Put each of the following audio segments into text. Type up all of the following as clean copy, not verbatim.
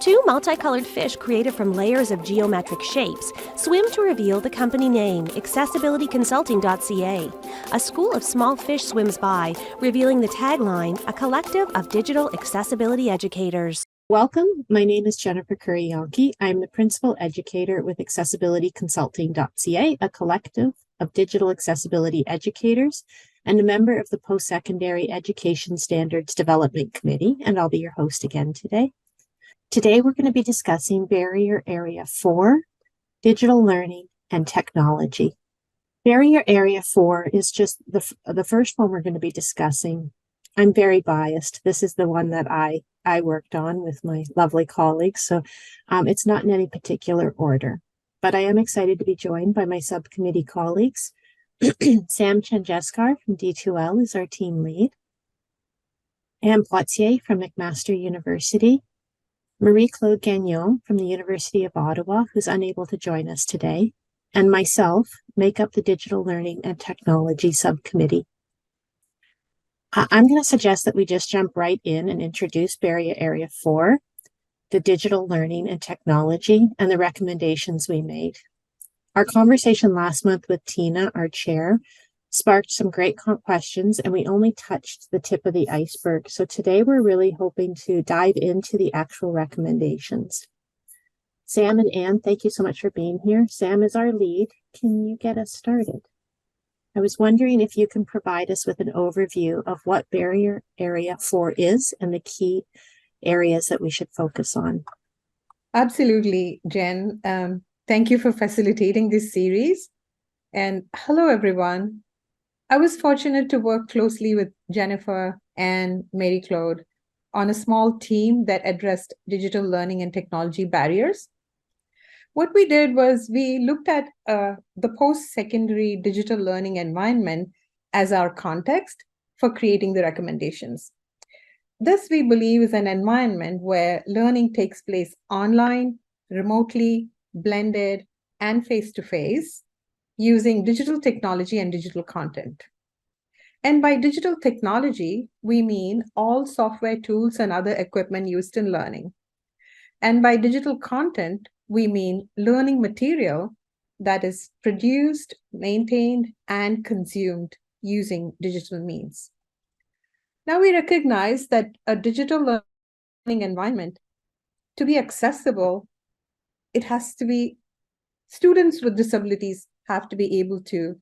Two multicolored fish created from layers of geometric shapes swim to reveal the company name, accessibilityconsulting.ca. A school of small fish swims by, revealing the tagline, a collective of digital accessibility educators. Welcome. My name is Jennifer Curry-Yonke. I'm the Principal Educator with accessibilityconsulting.ca, a collective of digital accessibility educators, and a member of the Post-Secondary Education Standards Development Committee, and I'll be your host again today. Today, we're going to be discussing Barrier Area 4, Digital Learning and Technology. Barrier Area 4 is just the first one we're going to be discussing. I'm very biased. This is the one that I worked on with my lovely colleagues, so it's not in any particular order. But I am excited to be joined by my subcommittee colleagues. Sam Chanjeskar from D2L is our team lead. Anne Poitier from McMaster University. Marie-Claude Gagnon from the University of Ottawa, who's unable to join us today, and myself make up the Digital Learning and Technology Subcommittee. I'm going to suggest that we just jump right in and introduce Barrier Area 4, the digital learning and technology, and the recommendations we made. Our conversation last month with Tina, our chair, sparked some great questions, and we only touched the tip of the iceberg. So today we're really hoping to dive into the actual recommendations. Sam and Anne, thank you so much for being here. Sam is our lead. Can you get us started? I was wondering if you can provide us with an overview of what Barrier Area 4 is and the key areas that we should focus on. Absolutely, Jen. Thank you for facilitating this series. And hello, everyone. I was fortunate to work closely with Jennifer and Marie-Claude on a small team that addressed digital learning and technology barriers. What we did was we looked at the post-secondary digital learning environment as our context for creating the recommendations. This, we believe, is an environment where learning takes place online, remotely, blended, and face-to-face, using digital technology and digital content. And by digital technology, we mean all software tools and other equipment used in learning. And by digital content, we mean learning material that is produced, maintained, and consumed using digital means. Now we recognize that a digital learning environment, to be accessible, it has to be, students with disabilities have to be able to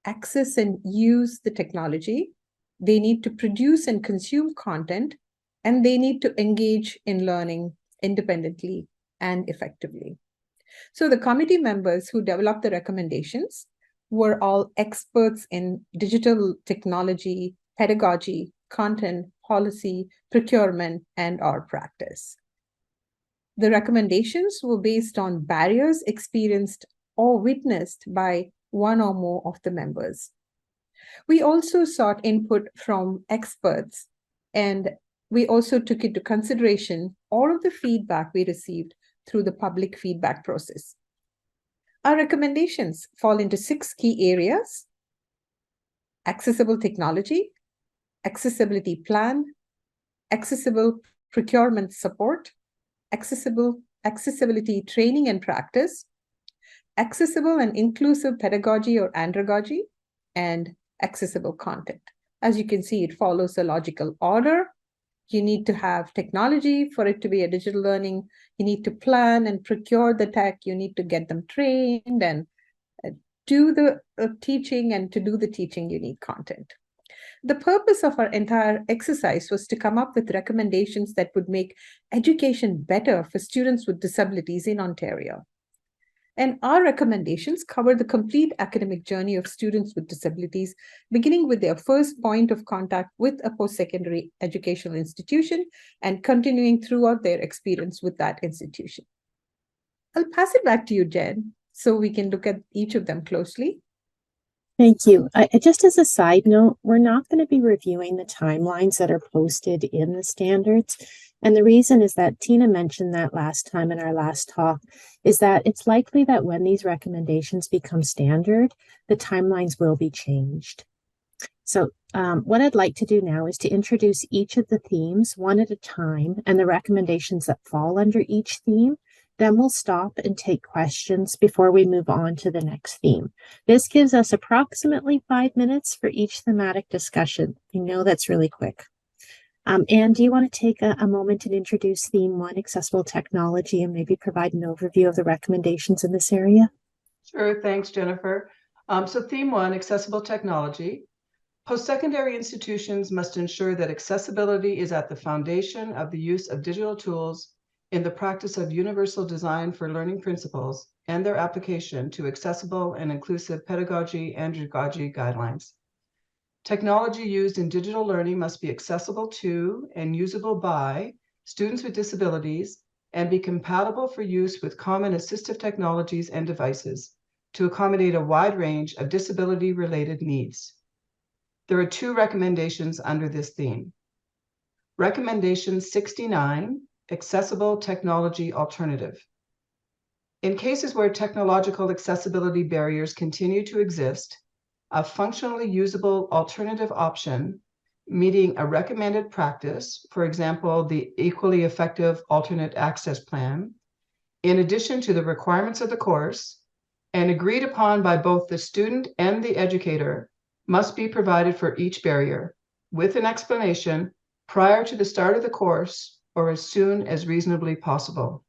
access and use the technology. They need to produce and consume content, and they need to engage in learning independently and effectively. So the committee members who developed the recommendations were all experts in digital technology, pedagogy, content, policy, procurement, and our practice. The recommendations were based on barriers experienced or witnessed by one or more of the members. We also sought input from experts, and we also took into consideration all of the feedback we received through the public feedback process. Our recommendations fall into 6 key areas: accessible technology, accessibility plan, accessible procurement support, accessibility training and practice, accessible and inclusive pedagogy or andragogy, and accessible content. As you can see, it follows a logical order. You need to have technology for it to be a digital learning. You need to plan and procure the tech. You need to get them trained and do the teaching, and to do the teaching, you need content. The purpose of our entire exercise was to come up with recommendations that would make education better for students with disabilities in Ontario. And our recommendations cover the complete academic journey of students with disabilities, beginning with their first point of contact with a post-secondary educational institution and continuing throughout their experience with that institution. I'll pass it back to you, Jen, so we can look at each of them closely. Thank you. Just as a side note, we're not going to be reviewing the timelines that are posted in the standards. And the reason is that Tina mentioned that last time in our last talk, is that it's likely that when these recommendations become standard, the timelines will be changed. So what I'd like to do now is to introduce each of the themes one at a time and the recommendations that fall under each theme. Then we'll stop and take questions before we move on to the next theme. This gives us approximately 5 minutes for each thematic discussion. I know that's really quick. Anne, do you want to take a moment and introduce theme 1, accessible technology, and maybe provide an overview of the recommendations in this area? Sure, thanks, Jennifer. So theme 1, accessible technology. Post-secondary institutions must ensure that accessibility is at the foundation of the use of digital tools in the practice of universal design for learning principles and their application to accessible and inclusive pedagogy and andragogy guidelines. Technology used in digital learning must be accessible to and usable by students with disabilities and be compatible for use with common assistive technologies and devices to accommodate a wide range of disability-related needs. There are 2 recommendations under this theme. Recommendation 69, accessible technology alternative. In cases where technological accessibility barriers continue to exist, a functionally usable alternative option meeting a recommended practice, for example, the equally effective alternate access plan, in addition to the requirements of the course, and agreed upon by both the student and the educator, must be provided for each barrier, with an explanation prior to the start of the course or as soon as reasonably possible.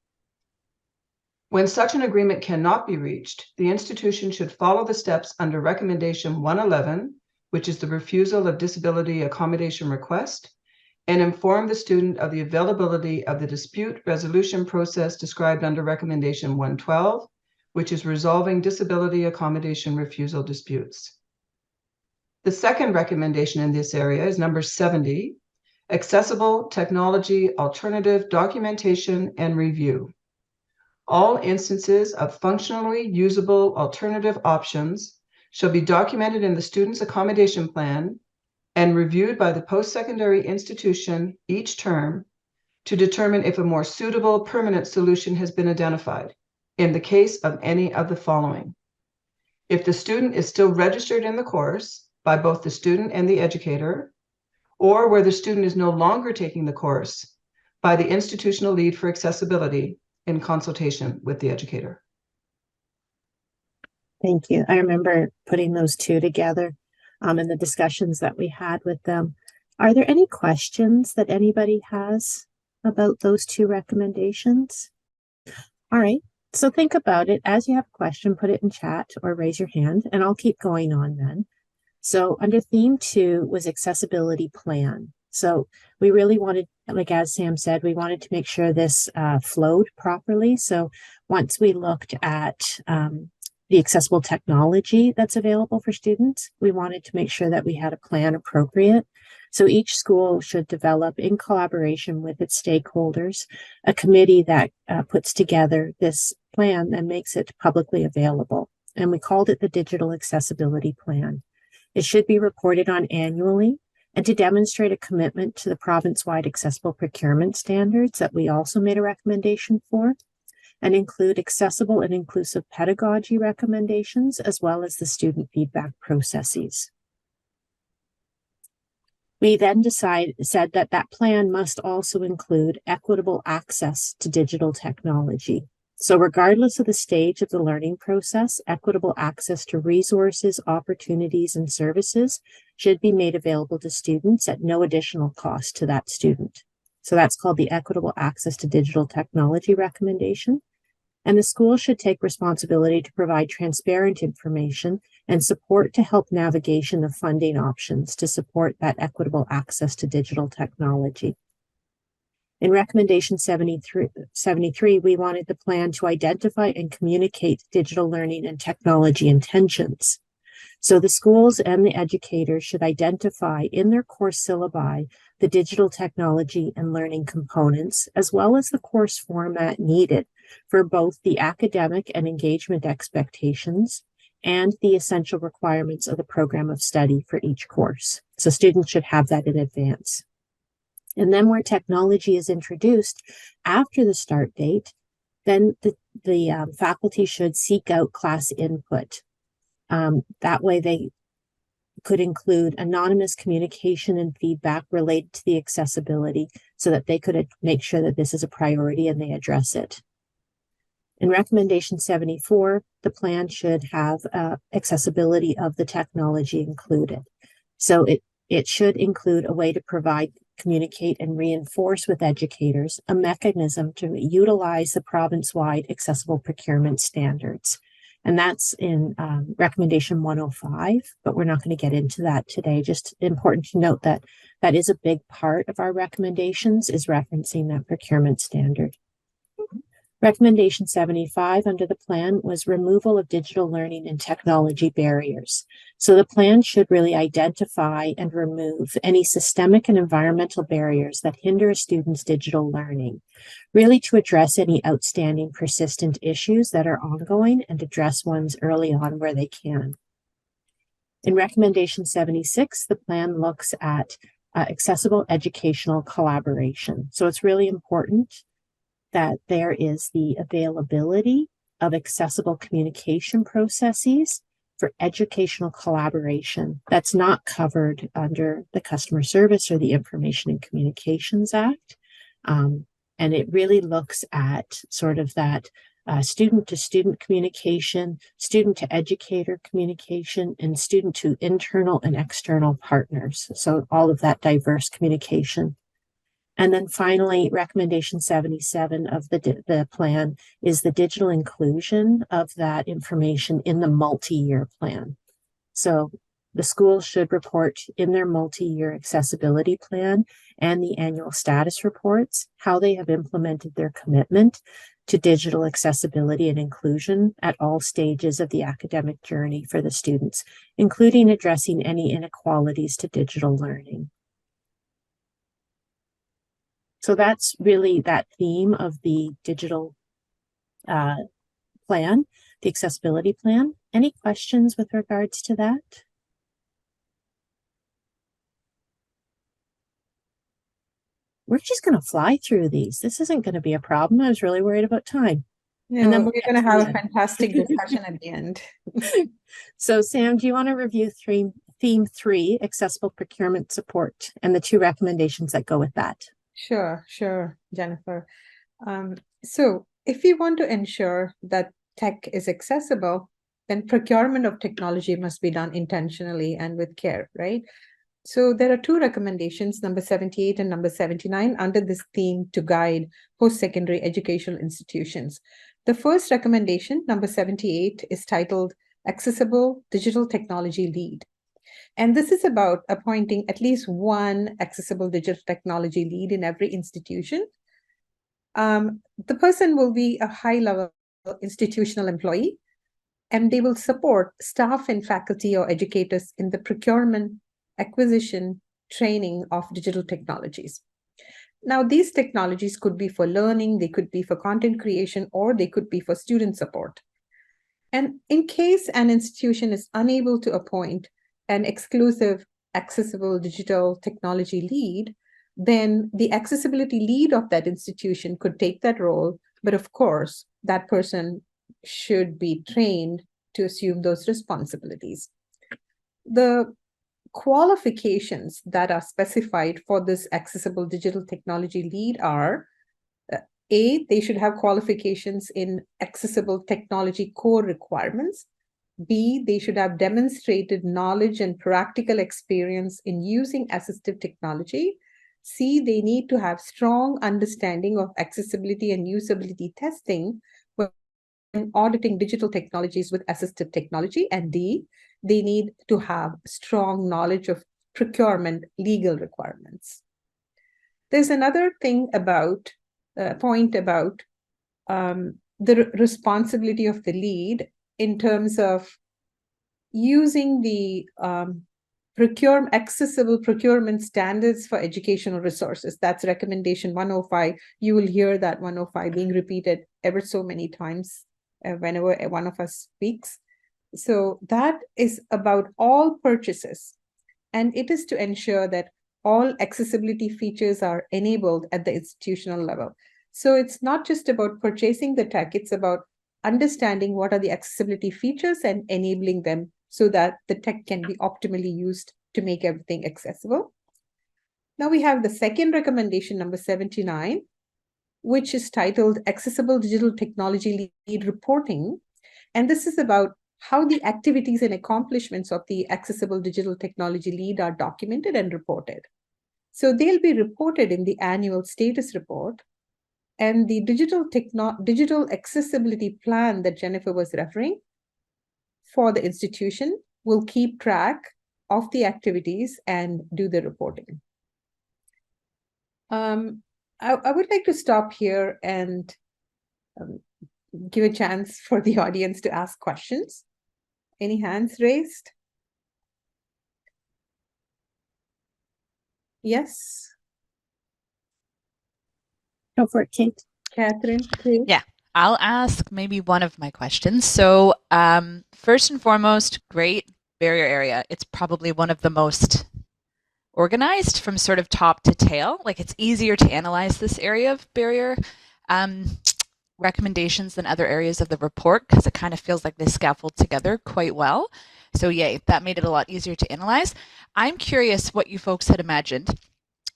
When such an agreement cannot be reached, the institution should follow the steps under Recommendation 111, which is the refusal of disability accommodation request, and inform the student of the availability of the dispute resolution process described under Recommendation 112, which is resolving disability accommodation refusal disputes. The second recommendation in this area is number 70, accessible technology alternative documentation and review. All instances of functionally usable alternative options shall be documented in the student's accommodation plan and reviewed by the post-secondary institution each term to determine if a more suitable permanent solution has been identified in the case of any of the following. If the student is still registered in the course by both the student and the educator, or where the student is no longer taking the course by the institutional lead for accessibility in consultation with the educator. Thank you. I remember putting those 2 together in the discussions that we had with them. Are there any questions that anybody has about those 2 recommendations? All right. So think about it. As you have a question, put it in chat or raise your hand, and I'll keep going on then. So under theme 2 was accessibility plan. So we really wanted, like as Sam said, we wanted to make sure this flowed properly. So once we looked at the accessible technology that's available for students, we wanted to make sure that we had a plan appropriate. So each school should develop, in collaboration with its stakeholders, a committee that puts together this plan and makes it publicly available. And we called it the Digital Accessibility Plan. It should be reported on annually, and to demonstrate a commitment to the province-wide accessible procurement standards that we also made a recommendation for, and include accessible and inclusive pedagogy recommendations, as well as the student feedback processes. We then said that that plan must also include equitable access to digital technology. So regardless of the stage of the learning process, equitable access to resources, opportunities, and services should be made available to students at no additional cost to that student. So that's called the Equitable Access to Digital Technology recommendation. And the school should take responsibility to provide transparent information and support to help navigation of funding options to support that equitable access to digital technology. In recommendation 73, we wanted the plan to identify and communicate digital learning and technology intentions. So the schools and the educators should identify in their course syllabi the digital technology and learning components, as well as the course format needed for both the academic and engagement expectations and the essential requirements of the program of study for each course. So students should have that in advance. And then where technology is introduced after the start date, then the faculty should seek out class input. That way could include anonymous communication and feedback related to the accessibility so that they could make sure that this is a priority and they address it. In recommendation 74, the plan should have accessibility of the technology included. So it should include a way to provide, communicate, and reinforce with educators a mechanism to utilize the province-wide accessible procurement standards. And that's in recommendation 105, but we're not going to get into that today. Just important to note that that is a big part of our recommendations, is referencing that procurement standard. Recommendation 75 under the plan was removal of digital learning and technology barriers. So the plan should really identify and remove any systemic and environmental barriers that hinder a student's digital learning, really to address any outstanding persistent issues that are ongoing and address ones early on where they can. In recommendation 76, the plan looks at accessible educational collaboration. So it's really important that there is the availability of accessible communication processes for educational collaboration. That's not covered under the Customer Service or the Information and Communications Act. And it really looks at sort of that student-to-student communication, student-to-educator communication, and student-to internal and external partners. So all of that diverse communication. And then finally, recommendation 77 of the plan is the digital inclusion of that information in the multi-year plan. So the schools should report in their multi-year accessibility plan and the annual status reports how they have implemented their commitment to digital accessibility and inclusion at all stages of the academic journey for the students, including addressing any inequalities to digital learning. So that's really that theme of the digital plan, the accessibility plan. Any questions with regards to that? We're just going to fly through these. This isn't going to be a problem. I was really worried about time. And then we're going to have a fantastic discussion at the end. So Sam, do you want to review theme 3, accessible procurement support, and the 2 recommendations that go with that? Sure, Jennifer. So if we want to ensure that tech is accessible, then procurement of technology must be done intentionally and with care, right? So there are 2 recommendations, number 78 and number 79, under this theme to guide post-secondary educational institutions. The first recommendation, number 78, is titled Accessible Digital Technology Lead. And this is about appointing at least one accessible digital technology lead in every institution. The person will be a high-level institutional employee, and they will support staff and faculty or educators in the procurement, acquisition, training of digital technologies. Now, these technologies could be for learning, they could be for content creation, or they could be for student support. And in case an institution is unable to appoint an exclusive accessible digital technology lead, then the accessibility lead of that institution could take that role. But of course, that person should be trained to assume those responsibilities. The qualifications that are specified for this accessible digital technology lead are A, they should have qualifications in accessible technology core requirements. B, they should have demonstrated knowledge and practical experience in using assistive technology. C, they need to have strong understanding of accessibility and usability testing when auditing digital technologies with assistive technology. And D, they need to have strong knowledge of procurement legal requirements. There's another thing about, point about the responsibility of the lead in terms of using the accessible procurement standards for educational resources. That's recommendation 105. You will hear that 105 being repeated ever so many times whenever one of us speaks. So that is about all purchases, and it is to ensure that all accessibility features are enabled at the institutional level. So it's not just about purchasing the tech, it's about understanding what are the accessibility features and enabling them so that the tech can be optimally used to make everything accessible. Now we have the second recommendation, number 79, which is titled Accessible Digital Technology Lead Reporting. And this is about how the activities and accomplishments of the Accessible Digital Technology Lead are documented and reported. So they'll be reported in the annual status report. And the digital accessibility plan that Jennifer was referring for the institution will keep track of the activities and do the reporting. I would like to stop here and give a chance for the audience to ask questions. Any hands raised? Yes. Go for it, Kate. Catherine, please. Yeah, I'll ask maybe one of my questions. So first and foremost, great barrier area. It's probably one of the most organized from sort of top to tail. Like it's easier to analyze this area of barrier recommendations than other areas of the report because it kind of feels like they scaffold together quite well. So yay, that made it a lot easier to analyze. I'm curious what you folks had imagined.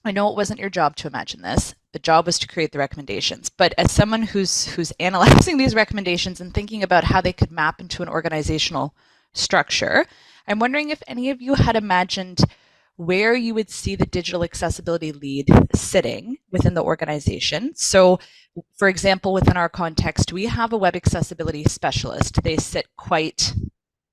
I know it wasn't your job to imagine this. The job was to create the recommendations. But as someone who's analyzing these recommendations and thinking about how they could map into an organizational structure, I'm wondering if any of you had imagined where you would see the digital accessibility lead sitting within the organization. So, for example, within our context, we have a web accessibility specialist. They sit quite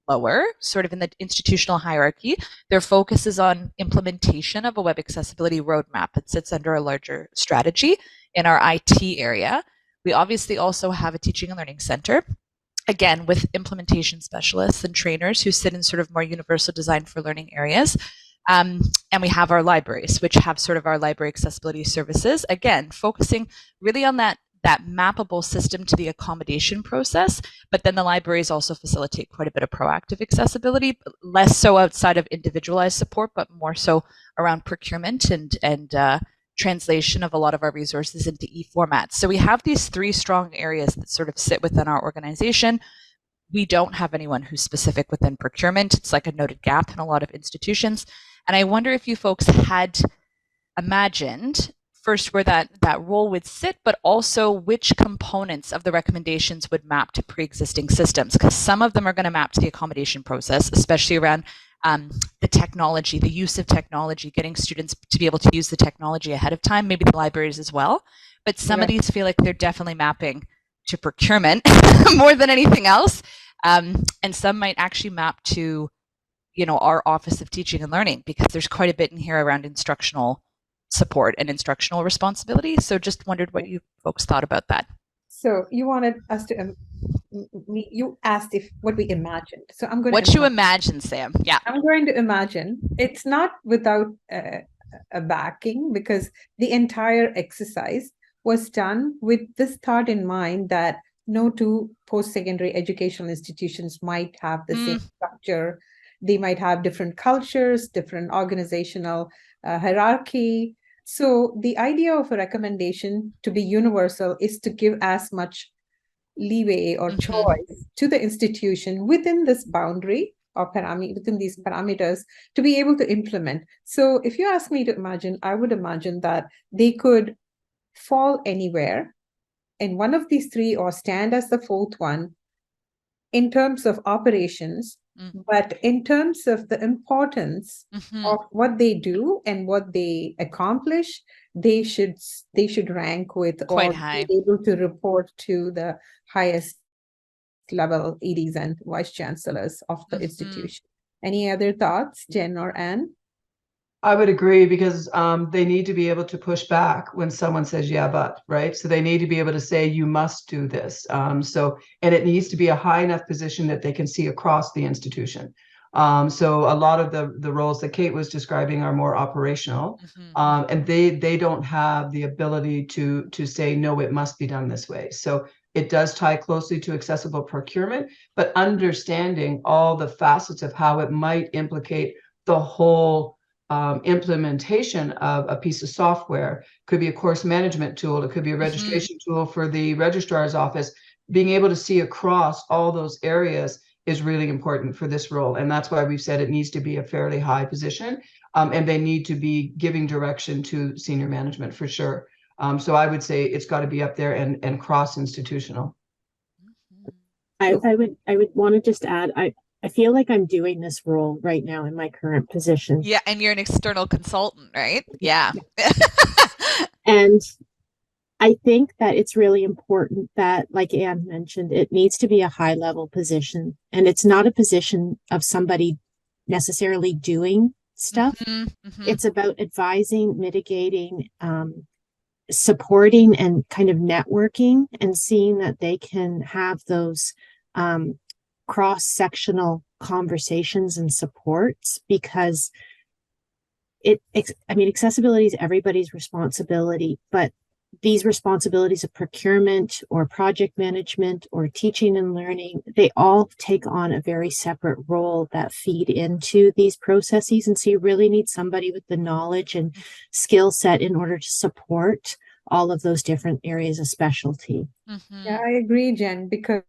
lower, sort of in the institutional hierarchy. Their focus is on implementation of a web accessibility roadmap that sits under a larger strategy in our IT area. We obviously also have a teaching and learning center, again, with implementation specialists and trainers who sit in sort of more universal design for learning areas. And we have our libraries, which have sort of our library accessibility services, again, focusing really on that mappable system to the accommodation process. But then the libraries also facilitate quite a bit of proactive accessibility, less so outside of individualized support, but more so around procurement and translation of a lot of our resources into e-formats. So we have these three strong areas that sort of sit within our organization. We don't have anyone who's specific within procurement. It's like a noted gap in a lot of institutions. And I wonder if you folks had imagined first where that role would sit, but also which components of the recommendations would map to pre-existing systems, because some of them are going to map to the accommodation process, especially around the technology, the use of technology, getting students to be able to use the technology ahead of time, maybe the libraries as well. But some of these feel like they're definitely mapping to procurement more than anything else. And some might actually map to, our Office of Teaching and Learning, because there's quite a bit in here around instructional support and instructional responsibility. So just wondered what you folks thought about that. So you wanted us to, you asked what we imagined. So I'm going to. What you imagine, Sam? Yeah. I'm going to imagine. It's not without a backing, because the entire exercise was done with this thought in mind that no two post-secondary educational institutions might have the same structure. They might have different cultures, different organizational hierarchy. So the idea of a recommendation to be universal is to give as much leeway or choice to the institution within this boundary or within these parameters to be able to implement. So if you ask me to imagine, I would imagine that they could fall anywhere in one of these three or stand as the fourth one in terms of operations. But in terms of the importance of what they do and what they accomplish, they should rank with quite or high, be able to report to the highest level EDs and vice chancellors of the institution. Any other thoughts, Jen or Anne? I would agree, because they need to be able to push back when someone says, yeah, but, right? So they need to be able to say, you must do this. And it needs to be a high enough position that they can see across the institution. So a lot of the roles that Kate was describing are more operational, and they don't have the ability to say, no, it must be done this way. So it does tie closely to accessible procurement, but understanding all the facets of how it might implicate the whole implementation of a piece of software. Could be a course management tool, it could be a registration tool for the registrar's office. Being able to see across all those areas is really important for this role. And that's why we've said it needs to be a fairly high position. And they need to be giving direction to senior management for sure. So I would say it's got to be up there and cross-institutional. Mhm. I would want to just add, I feel like I'm doing this role right now in my current position. Yeah, and you're an external consultant, right? Yeah. And I think that it's really important that, like Anne mentioned, it needs to be a high level position. And it's not a position of somebody necessarily doing stuff. Mhm, mhm. It's about advising, mitigating, supporting, and kind of networking and seeing that they can have those cross-sectional conversations and supports, because accessibility is everybody's responsibility, but these responsibilities of procurement or project management or teaching and learning, they all take on a very separate role that feed into these processes. And so you really need somebody with the knowledge and skill set in order to support all of those different areas of specialty. Yeah, Mhm. I agree, Jen, because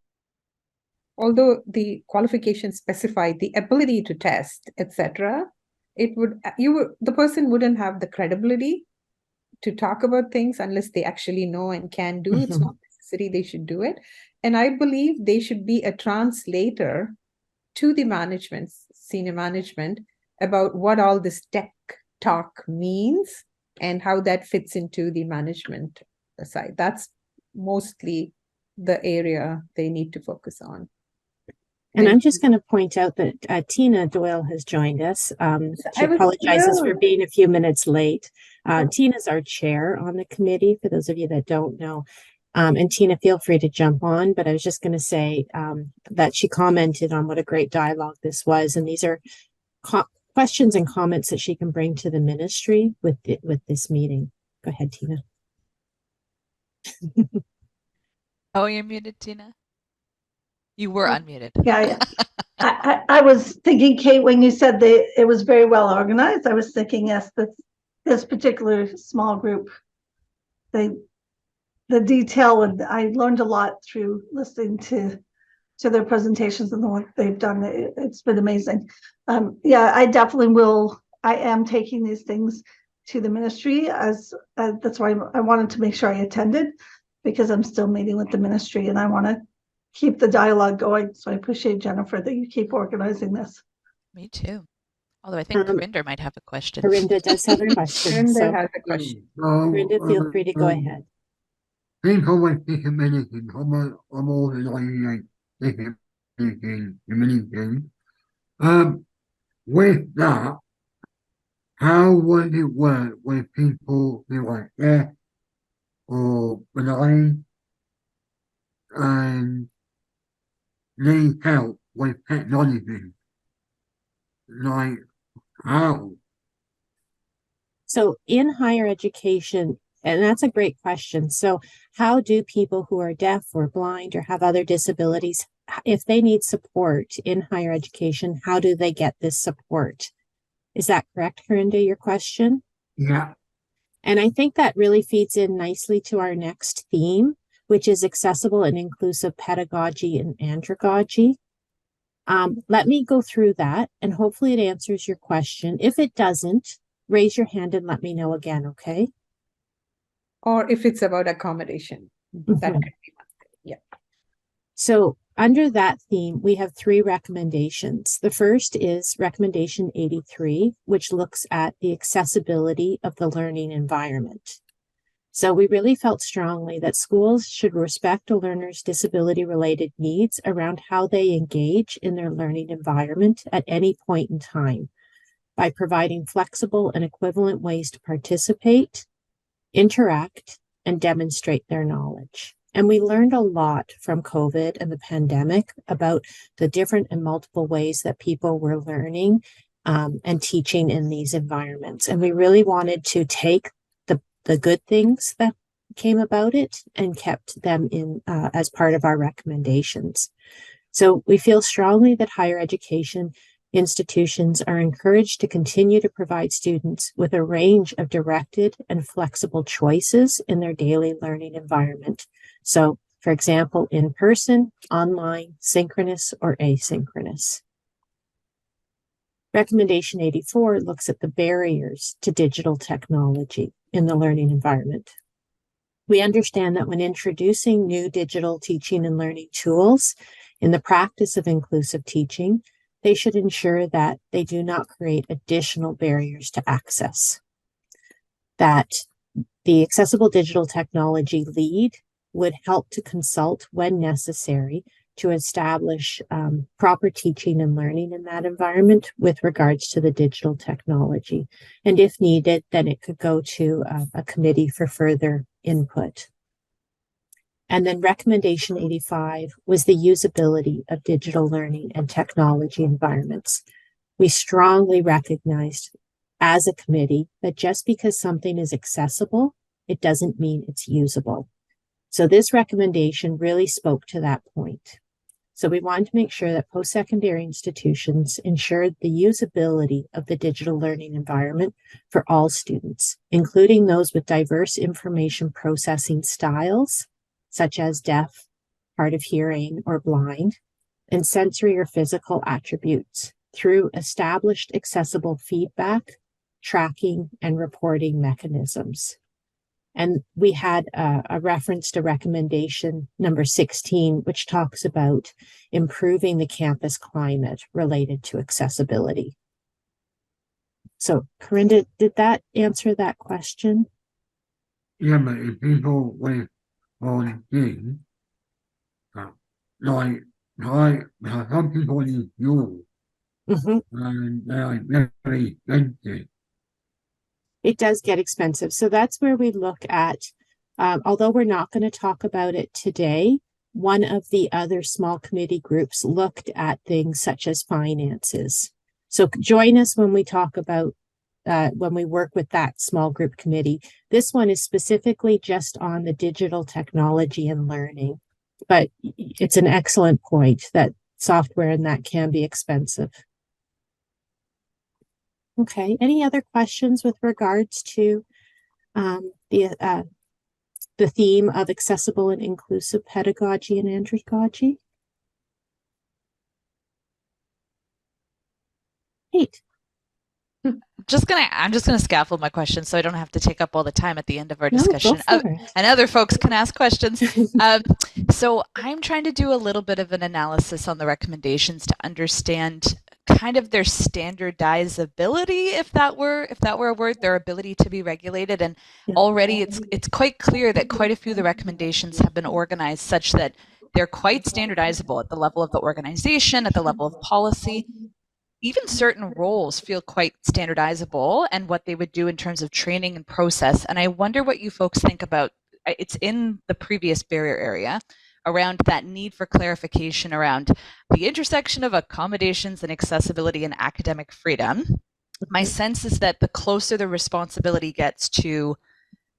although the qualifications specify the ability to test, etc., the person wouldn't have the credibility to talk about things unless they actually know and can do. It's not necessary they should do it. And I believe they should be a translator to the management, senior management, about what all this tech talk means and how that fits into the management side. That's mostly the area they need to focus on. And I'm just going to point out that Tina Doyle has joined us. She I was apologizes for thrilled. being a few minutes late. Tina's our chair on the committee, for those of you that don't know. And Tina, feel free to jump on, but I was just going to say that she commented on what a great dialogue this was. And these are questions and comments that she can bring to the ministry with this meeting. Go ahead, Tina. Oh, you're muted, Tina. You were unmuted. Yeah, I was thinking, Kate, when you said it was very well organized, I was thinking, yes, this particular small group, the detail, and I learned a lot through listening to their presentations and the work they've done. It's been amazing. Yeah, I definitely will. I am taking these things to the ministry as that's why I wanted to make sure I attended, because I'm still meeting with the ministry and I want to keep the dialogue going. So I appreciate, Jennifer, that you keep organizing this. Me too. Although I think Harinder might have a question. Harinder does have a question. Harinder So has a question. Harinder, feel free to go ahead. Think always think of anything. I'm all the like anything. With that, how would it work with people who are deaf or blind and need help with technology? Like how? So in higher education, and that's a great question. So how do people who are deaf or blind or have other disabilities, if they need support in higher education, how do they get this support? Is that correct, Harinder, your question? Yeah. And I think that really feeds in nicely to our next theme, which is accessible and inclusive pedagogy and andragogy. Let me go through that, and hopefully it answers your question. If it doesn't, raise your hand and let me know again, okay? Or if it's about accommodation, that could be one thing. Yeah. So under that theme, we have 3 recommendations. The first is recommendation 83, which looks at the accessibility of the learning environment. So we really felt strongly that schools should respect a learner's disability-related needs around how they engage in their learning environment at any point in time by providing flexible and equivalent ways to participate, interact, and demonstrate their knowledge. And we learned a lot from COVID and the pandemic about the different and multiple ways that people were learning and teaching in these environments. And we really wanted to take the good things that came about it and kept them in as part of our recommendations. So we feel strongly that higher education institutions are encouraged to continue to provide students with a range of directed and flexible choices in their daily learning environment. So For example, in person, online, synchronous, or asynchronous. Recommendation 84 looks at the barriers to digital technology in the learning environment. We understand that when introducing new digital teaching and learning tools in the practice of inclusive teaching, they should ensure that they do not create additional barriers to access. That the accessible digital technology lead would help to consult when necessary to establish proper teaching and learning in that environment with regards to the digital technology. And if needed, then it could go to a committee for further input. And then recommendation 85 was the usability of digital learning and technology environments. We strongly recognized as a committee that just because something is accessible, it doesn't mean it's usable. So this recommendation really spoke to that point. So we wanted to make sure that post-secondary institutions ensured the usability of the digital learning environment for all students, including those with diverse information processing styles, such as deaf, hard of hearing, or blind, and sensory or physical attributes through established accessible feedback, tracking, and reporting mechanisms. And we had a reference to recommendation number 16, which talks about improving the campus climate related to accessibility. So, Corinda, did that answer that question? Yeah, but if people with volunteering, some people use you, and they're like very expensive. It does get expensive. So that's where we look at, although we're not going to talk about it today, one of the other small committee groups looked at things such as finances. So join us when we talk about, when we work with that small group committee. This one is specifically just on the digital technology and learning, but it's an excellent point that software and that can be expensive. Okay, any other questions with regards to the theme of accessible and inclusive pedagogy and andragogy? Kate. I'm just gonna scaffold my questions so I don't have to take up all the time at the end of our No, go discussion. for it. And other folks can ask questions. So I'm trying to do a little bit of an analysis on the recommendations to understand kind of their standardizability, if that were a word, their ability to be regulated. And already it's quite clear that quite a few of the recommendations have been organized such that they're quite standardizable at the level of the organization, at the level of policy. Even certain roles feel quite standardizable and what they would do in terms of training and process. And I wonder what you folks think about, it's in the previous barrier area, around that need for clarification around the intersection of accommodations and accessibility and academic freedom. My sense is that the closer the responsibility gets to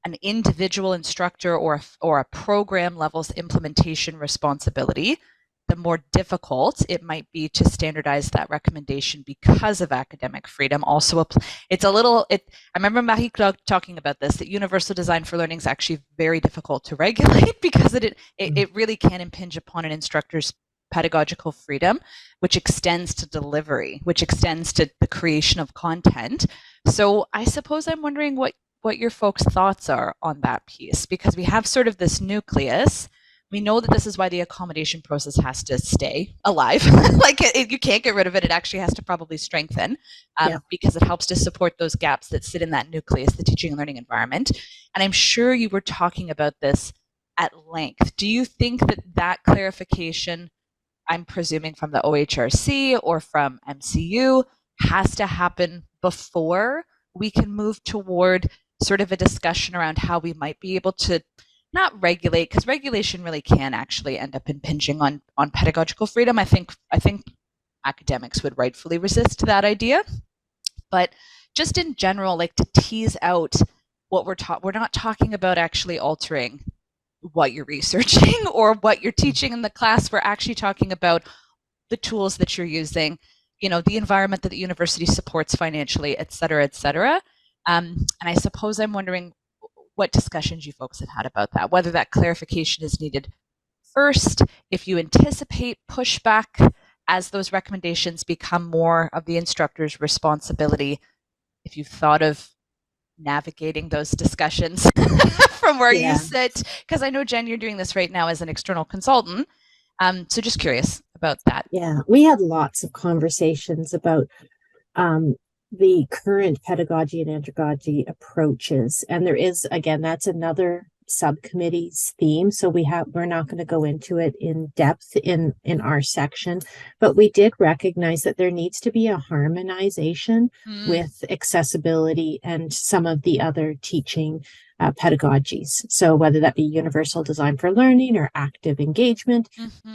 an individual instructor or a program level's implementation responsibility, the more difficult it might be to standardize that recommendation because of academic freedom. Also, I remember Marie talking about this, that universal design for learning is actually very difficult to regulate because it really can impinge upon an instructor's pedagogical freedom, which extends to delivery, which extends to the creation of content. So I suppose I'm wondering what your folks' thoughts are on that piece, because we have sort of this nucleus. We know that this is why the accommodation process has to stay alive. Like you can't get rid of it. It actually has to probably strengthen because it helps to support those gaps that sit in that nucleus, the teaching and learning environment. And I'm sure you were talking about this at length. Do you think that clarification, I'm presuming from the OHRC or from MCU, has to happen before we can move toward sort of a discussion around how we might be able to not regulate, because regulation really can actually end up impinging on pedagogical freedom. I think academics would rightfully resist that idea. But just in general, like to tease out what we're not talking about actually altering what you're researching or what you're teaching in the class. We're actually talking about the tools that you're using, the environment that the university supports financially, et cetera, et cetera. And I suppose I'm wondering what discussions you folks have had about that, whether that clarification is needed first, if you anticipate pushback as those recommendations become more of the instructor's responsibility, if you've thought of navigating those discussions from where Yeah. you sit, because I know, Jen, you're doing this right now as an external consultant. So just curious about that. Yeah, we had lots of conversations about the current pedagogy and andragogy approaches. And there is, again, that's another subcommittee's theme. So we're not going to go into it in depth in our section, but we did recognize that there needs to be a harmonization with accessibility and some of the other teaching pedagogies. So whether that be universal design for learning or active engagement,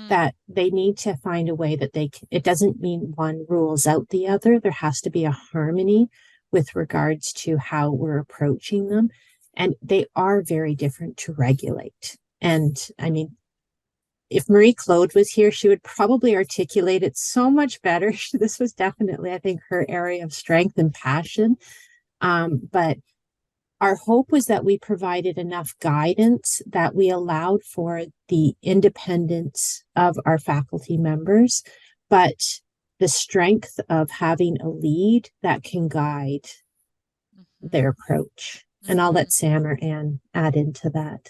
that they need to find a way that it doesn't mean one rules out the other. There has to be a harmony with regards to how we're approaching them. And they are very different to regulate. And I mean, if Marie-Claude was here, she would probably articulate it so much better. This was definitely, I think, her area of strength and passion. But our hope was that we provided enough guidance that we allowed for the independence of our faculty members, but the strength of having a lead that can guide their approach. And I'll let Sam or Anne add into that.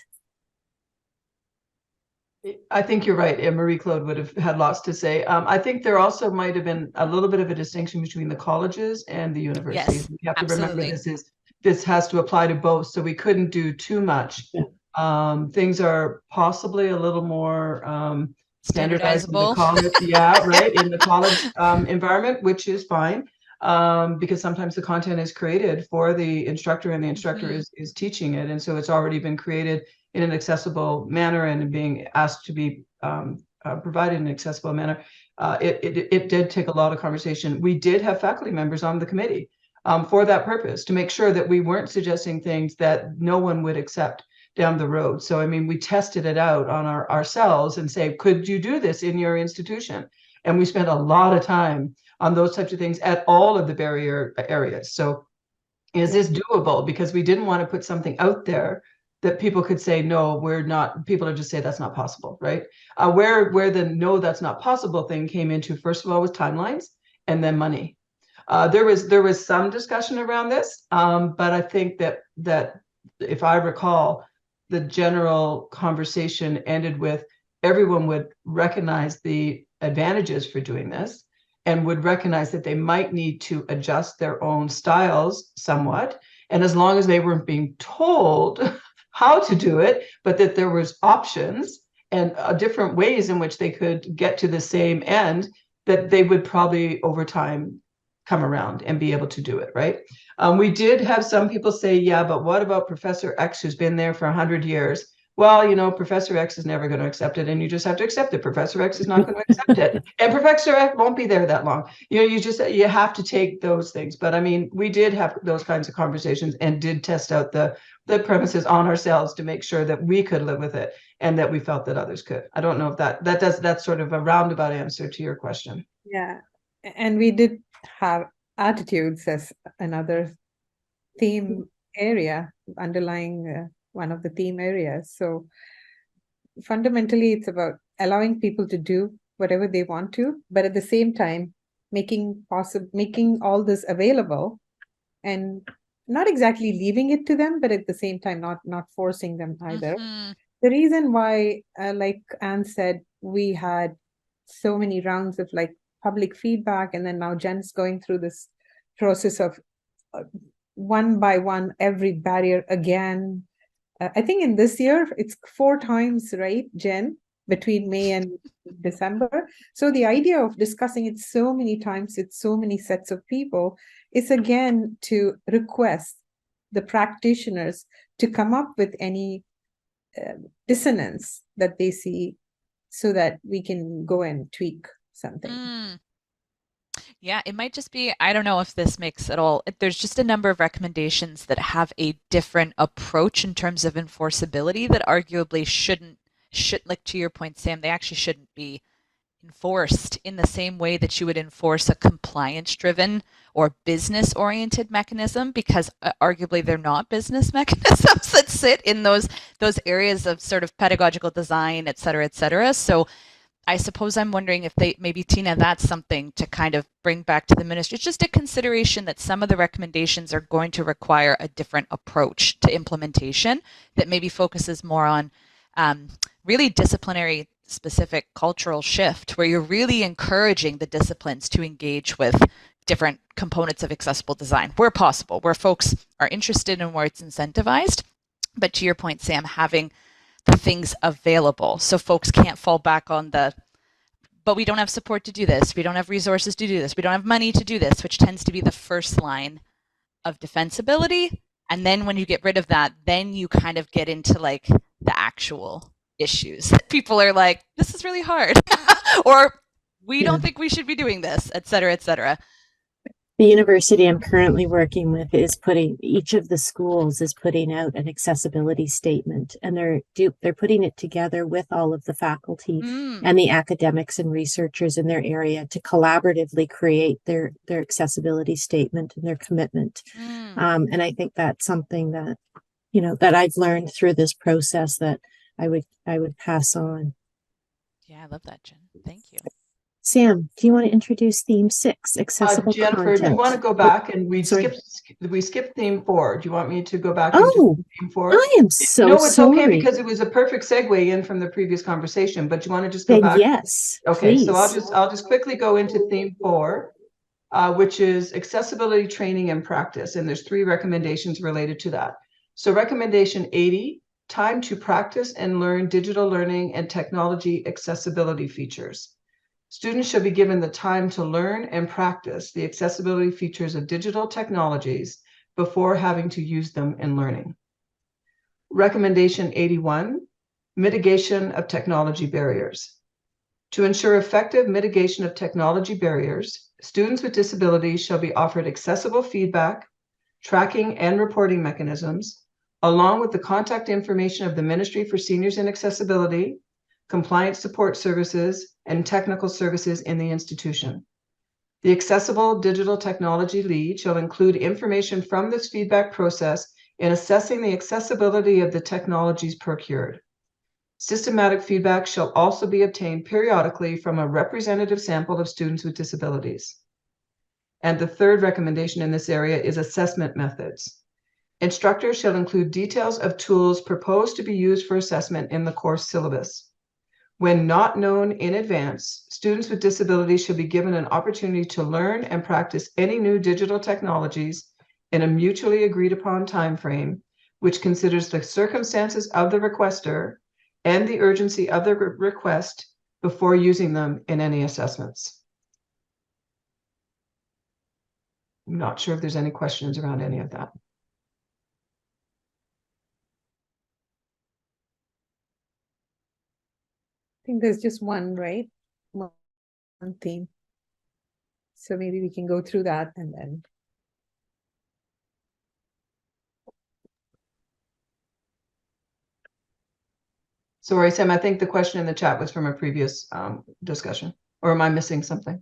I think you're right. And Marie-Claude would have had lots to say. I think there also might have been a little bit of a distinction between the colleges and the universities. Yes, we have to absolutely. remember this has to apply to both, so we couldn't do too much. Yeah. Things are possibly a little more standardized in the Standardizable. college, yeah, right, in the college environment, which is fine, because sometimes the content is created for the instructor and the instructor is teaching it, and so it's already been created in an accessible manner and being asked to be provided in an accessible manner. It did take a lot of conversation. We did have faculty members on the committee for that purpose, to make sure that we weren't suggesting things that no one would accept down the road. So, I mean, we tested it out on ourselves and say, could you do this in your institution? And we spent a lot of time on those types of things at all of the barrier areas. So is this doable? Because we didn't want to put something out there that people could say, no, we're not, people would just say that's not possible, right? Where the no, that's not possible thing came into, first of all, was timelines and then money. There was some discussion around this, but I think that if I recall, the general conversation ended with everyone would recognize the advantages for doing this and would recognize that they might need to adjust their own styles somewhat. And as long as they weren't being told how to do it, but that there was options and different ways in which they could get to the same end, that they would probably over time come around and be able to do it, right? We did have some people say, yeah, but what about Professor X who's been there for 100 years? Well, you know, Professor X is never going to accept it, and you just have to accept it. Professor X is not going to accept it, and Professor X won't be there that long. You know, you have to take those things. But I mean, we did have those kinds of conversations and did test out the premises on ourselves to make sure that we could live with it and that we felt that others could. I don't know if that's sort of a roundabout answer to your question. Yeah, and we did have attitudes as another theme area underlying one of the theme areas. So fundamentally, it's about allowing people to do whatever they want to, but at the same time, making all this available and not exactly leaving it to them, but at the same time, not forcing them either. The reason why, like Anne said, we had so many rounds of like public feedback, and then now Jen's going through this process of one by one every barrier again. I think in this year it's 4 times, right, Jen, between May and December. So the idea of discussing it so many times with so many sets of people is again to request the practitioners to come up with any dissonance that they see so that we can go and tweak something. Yeah, it might just be, I don't know if this makes it all, there's just a number of recommendations that have a different approach in terms of enforceability that arguably should, like to your point, Sam, they actually shouldn't be enforced in the same way that you would enforce a compliance-driven or business-oriented mechanism, because arguably they're not business mechanisms that sit in those areas of sort of pedagogical design, et cetera, et cetera. So I suppose I'm wondering if maybe Tina, that's something to kind of bring back to the ministry. It's just a consideration that some of the recommendations are going to require a different approach to implementation that maybe focuses more on really disciplinary specific cultural shift, where you're really encouraging the disciplines to engage with different components of accessible design where possible, where folks are interested and where it's incentivized. But to your point, Sam, having the things available so folks can't fall back on but we don't have support to do this, we don't have resources to do this, we don't have money to do this, which tends to be the first line of defensibility. And then when you get rid of that, then you kind of get into like the actual issues that people are like, this is really hard, or we don't think we should be doing this, et cetera, et cetera. The university I'm currently working with is each of the schools is putting out an accessibility statement, and they're putting it together with all of the faculty and the academics and researchers in their area to collaboratively create their accessibility statement and their commitment. And I think that's something that, that I've learned through this process that I would pass on. Yeah, I love that, Jen. Thank you. Sam, do you want to introduce theme 6, accessible Jennifer, content? do you want to go back and we skipped theme 4? Do you want me to go back and do theme 4? I am so no, it's sorry. okay, because it was a perfect segue in from the previous conversation. But do you want to just go back? Yes. Okay, please. so I'll just quickly go into theme 4, which is accessibility training and practice, and there's 3 recommendations related to that. So recommendation 80, time to practice and learn digital learning and technology accessibility features. Students should be given the time to learn and practice the accessibility features of digital technologies before having to use them in learning. Recommendation 81, mitigation of technology barriers. To ensure effective mitigation of technology barriers, students with disabilities shall be offered accessible feedback, tracking and reporting mechanisms, along with the contact information of the Ministry for Seniors and Accessibility, compliance support services, and technical services in the institution. The Accessible Digital Technology Lead shall include information from this feedback process in assessing the accessibility of the technologies procured. Systematic feedback shall also be obtained periodically from a representative sample of students with disabilities. And the 3rd recommendation in this area is assessment methods. Instructors shall include details of tools proposed to be used for assessment in the course syllabus. When not known in advance, students with disabilities should be given an opportunity to learn and practice any new digital technologies in a mutually agreed upon timeframe, which considers the circumstances of the requester and the urgency of the request before using them in any assessments. I'm not sure if there's any questions around any of that. I think there's just one, right? One theme. So maybe we can go through that and then. Sorry, Sam, I think the question in the chat was from a previous discussion, or am I missing something?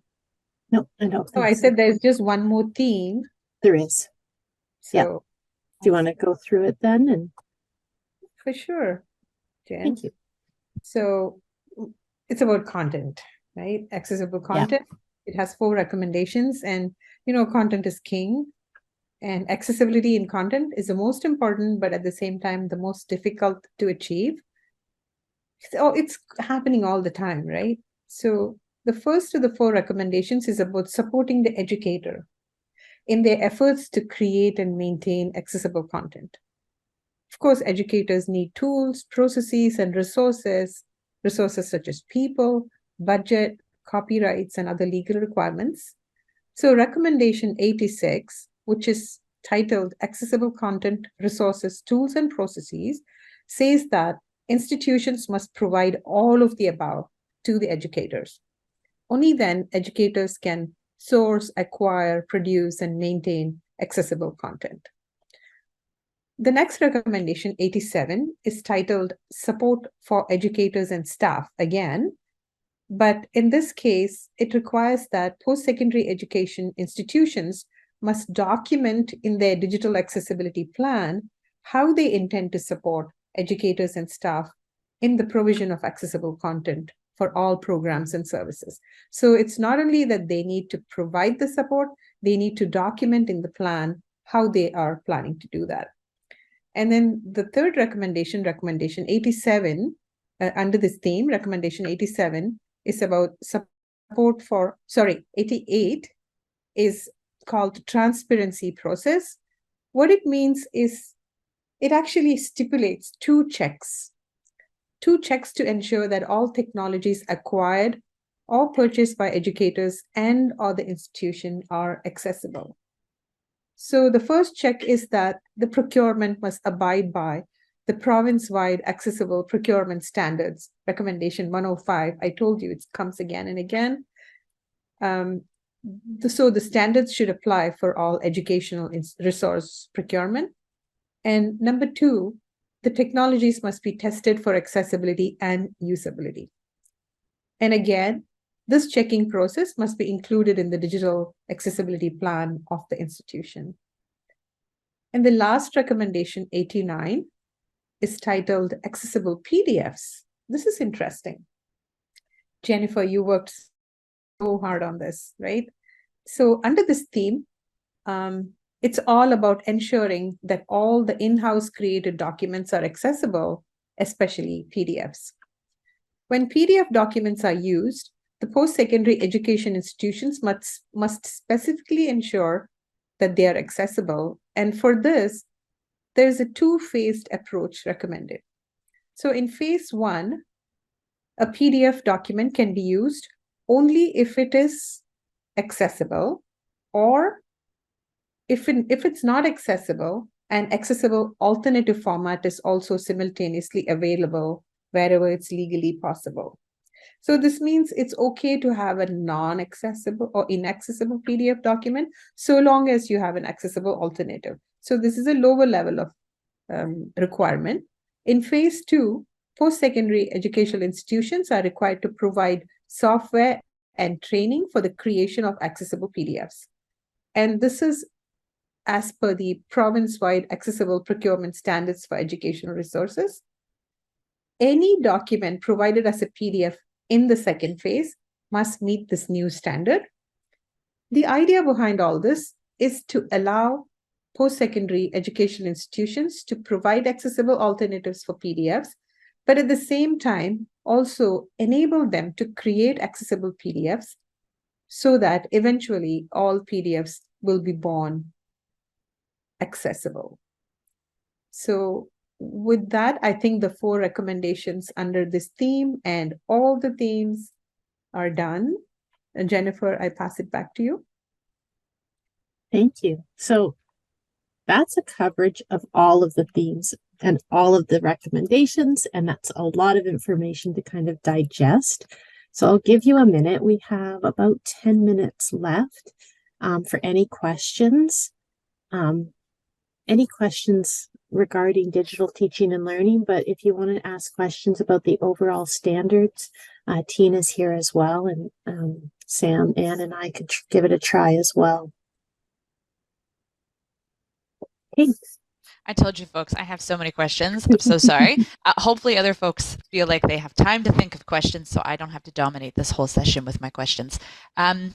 No, I don't. So I said there's just one more theme. There is. So Yeah. Do you want to go through it then? And for sure, Jen. thank you. So it's about content, right? Accessible content. It has 4 recommendations, and content is king, and accessibility in content is the most important, but at the same time the most difficult to achieve. So it's happening all the time, right? So the first of the 4 recommendations is about supporting the educator in their efforts to create and maintain accessible content. Of course, educators need tools, processes, and resources such as people, budget, copyrights, and other legal requirements. So recommendation 86, which is titled Accessible Content, Resources, Tools, and Processes, says that institutions must provide all of the above to the educators. Only then educators can source, acquire, produce, and maintain accessible content. The next recommendation, 87, is titled Support for Educators and Staff. Again, But in this case, it requires that post-secondary education institutions must document in their digital accessibility plan how they intend to support educators and staff in the provision of accessible content for all programs and services. So it's not only that they need to provide the support, they need to document in the plan how they are planning to do that. And then the third recommendation, recommendation 87, under this theme, recommendation 87 is about support for, 88 is called transparency process. What it means is it actually stipulates two checks to ensure that all technologies acquired or purchased by educators and or the institution are accessible. So the first check is that the procurement must abide by the province-wide accessible procurement standards, recommendation 105. I told you it comes again and again. So the standards should apply for all educational resource procurement. And number two, the technologies must be tested for accessibility and usability. And again, this checking process must be included in the digital accessibility plan of the institution. And the last recommendation, 89, is titled Accessible PDFs. This is interesting. Jennifer, you worked so hard on this, right? So under this theme, it's all about ensuring that all the in-house created documents are accessible, especially PDFs. When PDF documents are used, the post-secondary education institutions must specifically ensure that they are accessible. And for this, there's a two-phased approach recommended. So in phase one, a PDF document can be used only if it is accessible, or if it's not accessible, an accessible alternative format is also simultaneously available wherever it's legally possible. So this means it's okay to have a non-accessible or inaccessible PDF document so long as you have an accessible alternative. So this is a lower level of requirement. In phase two, post-secondary educational institutions are required to provide software and training for the creation of accessible PDFs. And this is as per the province-wide accessible procurement standards for educational resources. Any document provided as a PDF in the second phase must meet this new standard. The idea behind all this is to allow post-secondary education institutions to provide accessible alternatives for PDFs, but at the same time, also enable them to create accessible PDFs so that eventually all PDFs will be born accessible. So with that, I think the 4 recommendations under this theme and all the themes are done. And Jennifer, I pass it back to you. Thank you. So that's a coverage of all of the themes and all of the recommendations, and that's a lot of information to kind of digest. So I'll give you a minute. We have about 10 minutes left for any questions. Any questions regarding digital teaching and learning, but if you want to ask questions about the overall standards, Tina's here as well, and Sam, Ann, and I could give it a try as well. Okay. I told you folks, I have so many questions. I'm so sorry. Hopefully other folks feel like they have time to think of questions so I don't have to dominate this whole session with my questions. I'm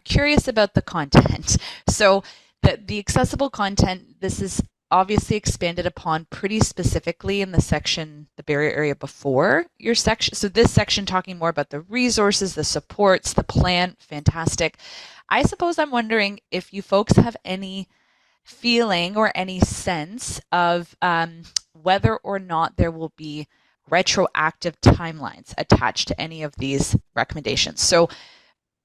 curious about the content. So the accessible content, this is obviously expanded upon pretty specifically in the section, the barrier area before your section. So this section talking more about the resources, the supports, the plan, fantastic. I suppose I'm wondering if you folks have any feeling or any sense of whether or not there will be retroactive timelines attached to any of these recommendations. So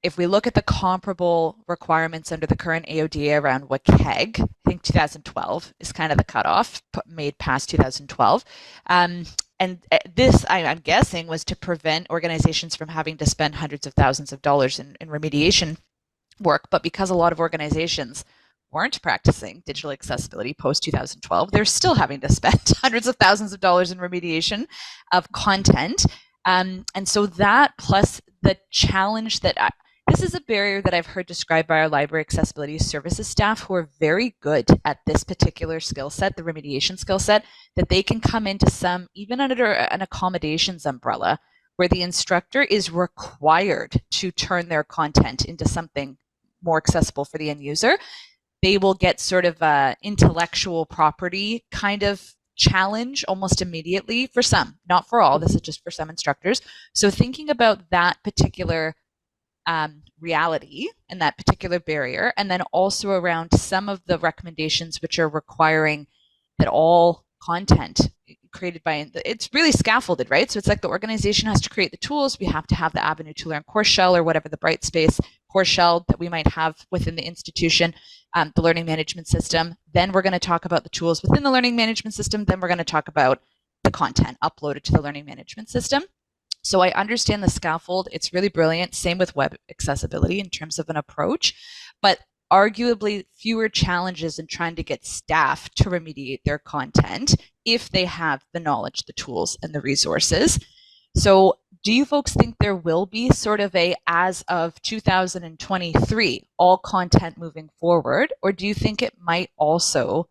if we look at the comparable requirements under the current AODA around WCAG, I think 2012 is kind of the cutoff made past 2012. And this, I'm guessing, was to prevent organizations from having to spend hundreds of thousands of dollars in remediation work. But because a lot of organizations weren't practicing digital accessibility post-2012, they're still having to spend hundreds of thousands of dollars in remediation of content. And so that plus the challenge that this is a barrier that I've heard described by our library accessibility services staff who are very good at this particular skill set, the remediation skill set, that they can come into some, even under an accommodations umbrella, where the instructor is required to turn their content into something more accessible for the end user. They will get sort of a intellectual property kind of challenge almost immediately for some, not for all. This is just for some instructors. So thinking about that particular reality and that particular barrier, and then also around some of the recommendations which are requiring that all content created by, it's really scaffolded, right? So it's like the organization has to create the tools. We have to have the Avenue to Learn course shell or whatever the Brightspace course shell that we might have within the institution, the learning management system. Then we're going to talk about the tools within the learning management system. Then we're going to talk about the content uploaded to the learning management system. So I understand the scaffold. It's really brilliant. Same with web accessibility in terms of an approach, but arguably fewer challenges in trying to get staff to remediate their content if they have the knowledge, the tools, and the resources. So do you folks think there will be sort of a, as of 2023, all content moving forward, or do you think it might also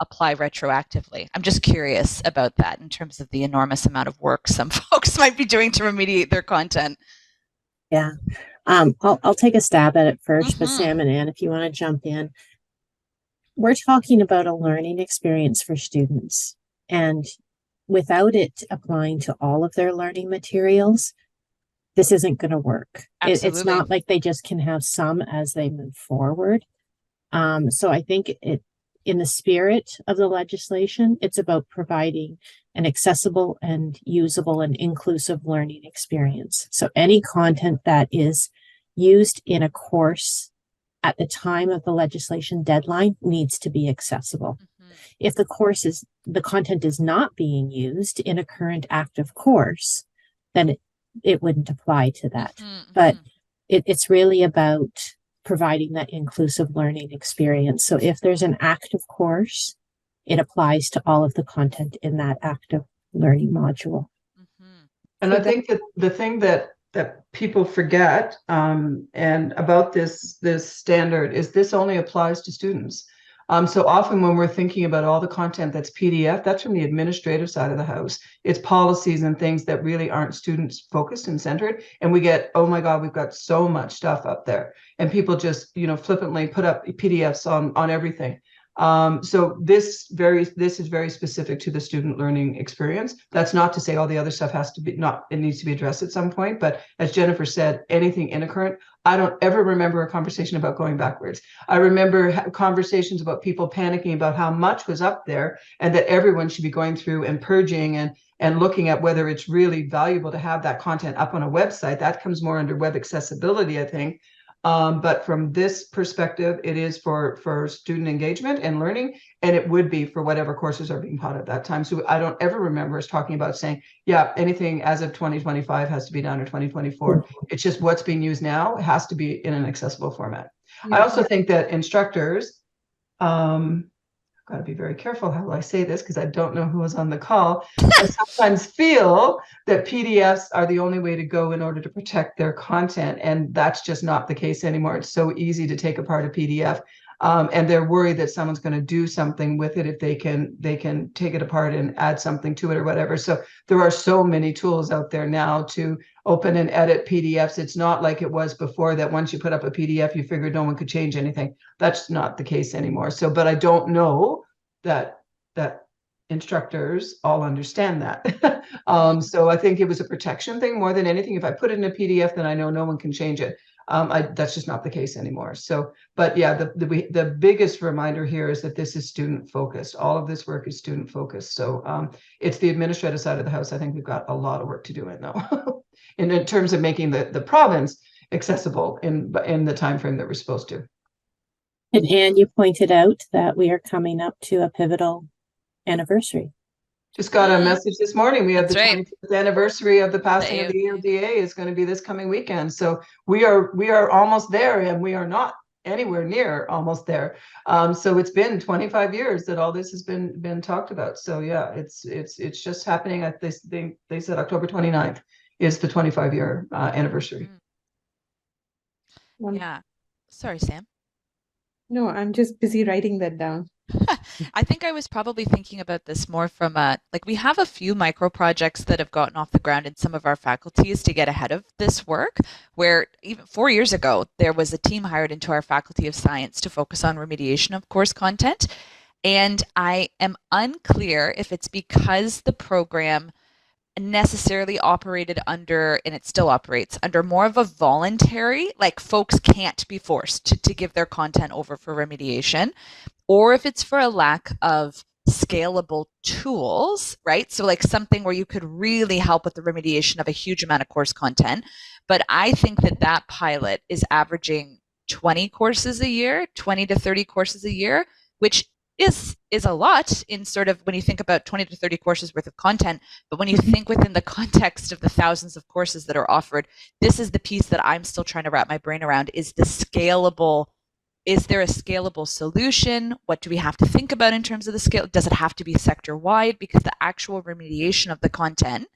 apply retroactively? I'm just curious about that in terms of the enormous amount of work some folks might be doing to remediate their content. Yeah. I'll take a stab at it first, but Sam and Anne, if you want to jump in. We're talking about a learning experience for students, and without it applying to all of their learning materials, this isn't going to work. It's not like they just can have some as they move forward. So I think in the spirit of the legislation, it's about providing an accessible and usable and inclusive learning experience. So any content that is used in a course at the time of the legislation deadline needs to be accessible. If the content is not being used in a current active course, then it wouldn't apply to that. But it's really about providing that inclusive learning experience. So if there's an active course, it applies to all of the content in that active learning module. And I think that the thing that people forget and about this standard is this only applies to students. So often when we're thinking about all the content that's PDF, that's from the administrative side of the house. It's policies and things that really aren't students focused and centered. And we get, oh my God, we've got so much stuff up there. And people just, flippantly put up PDFs on everything. So this is very specific to the student learning experience. That's not to say all the other stuff it needs to be addressed at some point, but as Jennifer said, anything in a current, I don't ever remember a conversation about going backwards. I remember conversations about people panicking about how much was up there and that everyone should be going through and purging and looking at whether it's really valuable to have that content up on a website. That comes more under web accessibility, I think. But from this perspective, it is for student engagement and learning, and it would be for whatever courses are being taught at that time. So I don't ever remember us talking about saying, yeah, anything as of 2025 has to be done, or 2024. It's just what's being used now has to be in an accessible format. I also think that instructors, got to be very careful how I say this because I don't know who was on the call. I sometimes feel that PDFs are the only way to go in order to protect their content, and that's just not the case anymore. It's so easy to take apart a PDF, and they're worried that someone's going to do something with it if they can take it apart and add something to it or whatever. So there are so many tools out there now to open and edit PDFs. It's not like it was before that once you put up a PDF, you figured no one could change anything. That's not the case anymore. So, but I don't know that instructors all understand that. So I think it was a protection thing more than anything. If I put it in a PDF, then I know no one can change it. That's just not the case anymore. So, but yeah, the biggest reminder here is that this is student focused. All of this work is student focused. So it's the administrative side of the house. I think we've got a lot of work to do in though, in terms of making the province accessible in the time frame that we're supposed to. And Anne, you pointed out that we are coming up to a pivotal anniversary. Just got a message this morning. We have the 25th anniversary of the passing of the AODA is going to be this coming weekend. So we are almost there, and we are not anywhere near almost there. So it's been 25 years that all this has been talked about. So yeah, it's just happening at this. They said October 29th is the 25-year anniversary. Yeah. Sorry, Sam. No, I'm just busy writing that down. I think I was probably thinking about this more from a, like, we have a few micro projects that have gotten off the ground in some of our faculties to get ahead of this work, where even 4 years ago, there was a team hired into our Faculty of Science to focus on remediation of course content. And I am unclear if it's because the program necessarily operated under, and it still operates under, more of a voluntary, like folks can't be forced to give their content over for remediation, or if it's for a lack of scalable tools, right? So like something where you could really help with the remediation of a huge amount of course content. But I think that that pilot is averaging 20 courses a year, 20 to 30 courses a year, which is a lot in sort of when you think about 20 to 30 courses worth of content. But when you think within the context of the thousands of courses that are offered, this is the piece that I'm still trying to wrap my brain around. Is there a scalable solution? What do we have to think about in terms of the scale? Does it have to be sector wide? Because the actual remediation of the content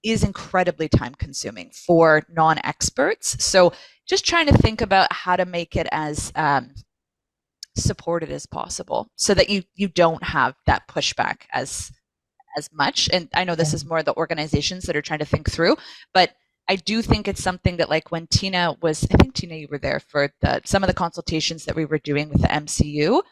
is incredibly time consuming for non-experts. So just trying to think about how to make it as supported as possible so that you don't have that pushback as much. And I know this is more the organizations that are trying to think through, but I do think it's something that, like, when Tina was, I think Tina, you were there for some of the consultations that we were doing with the MCU.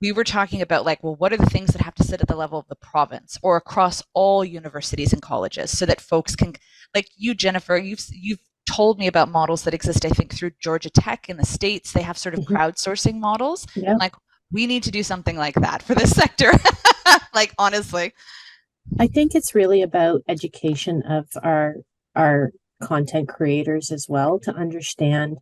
We were talking about, like, well, what are the things that have to sit at the level of the province or across all universities and colleges so that folks can, like you, Jennifer, you've told me about models that exist, I think, through Georgia Tech in the States. They have sort of crowdsourcing models. Yeah. Like, we need to do something like that for this sector. Like, honestly. I think it's really about education of our content creators as well, to understand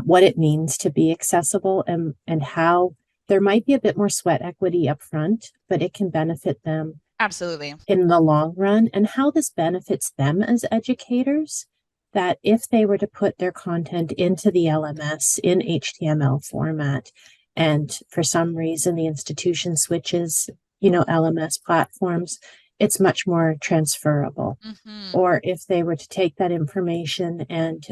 what it means to be accessible, and how there might be a bit more sweat equity up front, but it can benefit them Absolutely in the long run, and how this benefits them as educators. That if they were to put their content into the LMS in HTML format, and for some reason the institution switches, LMS platforms, it's much more transferable. Or if they were to take that information and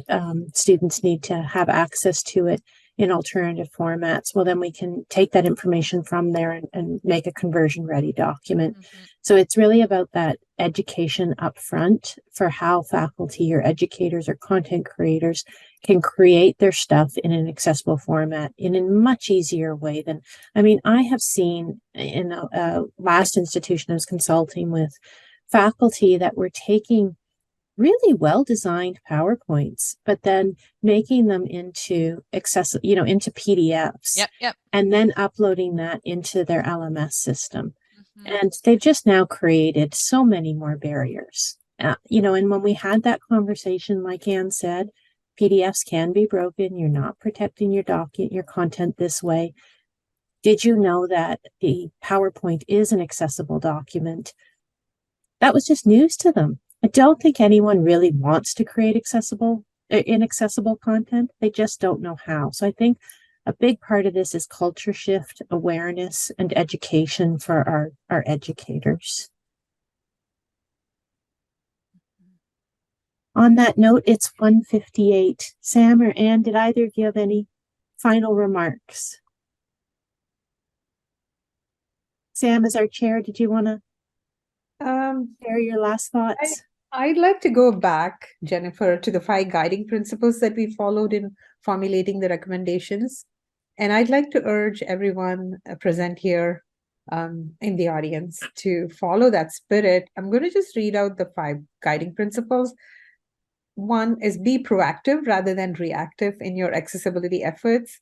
students need to have access to it in alternative formats, well, then we can take that information from there and make a conversion ready document. So it's really about that education up front for how faculty or educators or content creators can create their stuff in an accessible format in a much easier way than, I have seen in a last institution I was consulting with, faculty that were taking really well-designed PowerPoints, but then making them into into PDFs. Yep. And then uploading that into their LMS system. And they've just now created so many more barriers. And when we had that conversation, like Anne said, PDFs can be broken. You're not protecting your content this way. Did you know that the PowerPoint is an accessible document? That was just news to them. I don't think anyone really wants to create inaccessible content. They just don't know how. So I think a big part of this is culture shift, awareness, and education for our educators. On that note, it's 1:58. Sam or Anne, did either of you have any final remarks? Sam, as our chair, did you want to share your last thoughts? I'd like to go back, Jennifer, to the 5 guiding principles that we followed in formulating the recommendations. And I'd like to urge everyone present here in the audience to follow that spirit. I'm going to just read out the 5 guiding principles. 1 is be proactive rather than reactive in your accessibility efforts.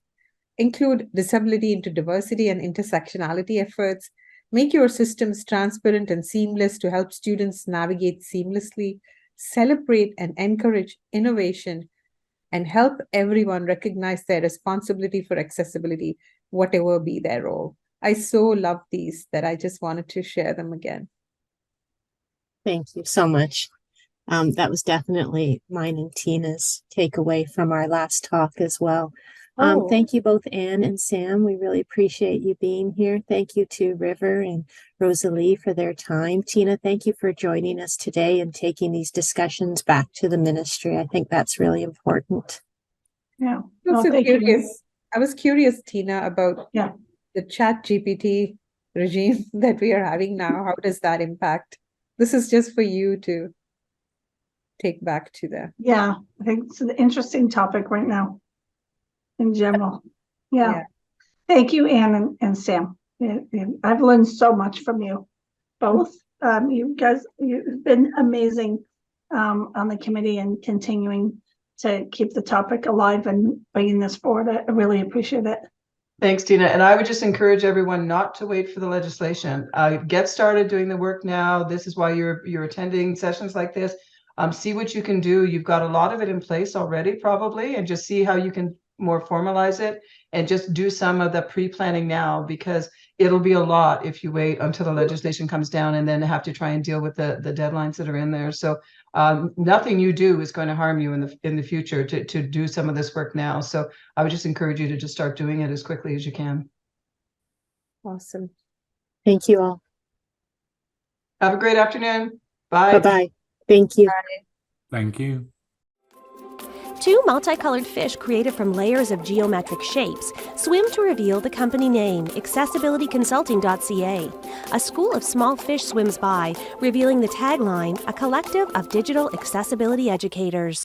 Include disability into diversity and intersectionality efforts. Make your systems transparent and seamless to help students navigate seamlessly. Celebrate and encourage innovation, and help everyone recognize their responsibility for accessibility, whatever be their role. I so love these that I just wanted to share them again. Thank you so much. That was definitely mine and Tina's takeaway from our last talk as well. Oh. Thank you both, Anne and Sam. We really appreciate you being here. Thank you to River and Rosalie for their time. Tina, thank you for joining us today and taking these discussions back to the ministry. I think that's really important. Yeah. I'm also thank you. curious. I was curious, Tina, about Yeah. the Chat GPT regime that we are having now. How does that impact? This is just for you to take back to the. Yeah, I think it's an interesting topic right now in general. Yeah. Yeah. Thank you, Anne and Sam. And I've learned so much from you both. You guys, you've been amazing on the committee and continuing to keep the topic alive and bringing this forward. I really appreciate it. Thanks, Tina. And I would just encourage everyone not to wait for the legislation. Get started doing the work now. This is why you're attending sessions like this. See what you can do. You've got a lot of it in place already, probably, and just see how you can more formalize it and just do some of the pre-planning now, because it'll be a lot if you wait until the legislation comes down and then have to try and deal with the deadlines that are in there. So nothing you do is going to harm you in the future to do some of this work now. So I would just encourage you to just start doing it as quickly as you can. Awesome. Thank you all. Have a great afternoon. Bye. Bye-bye. Thank you. Thank you. Two multicolored fish created from layers of geometric shapes swim to reveal the company name, accessibilityconsulting.ca. A school of small fish swims by, revealing the tagline, a collective of digital accessibility educators.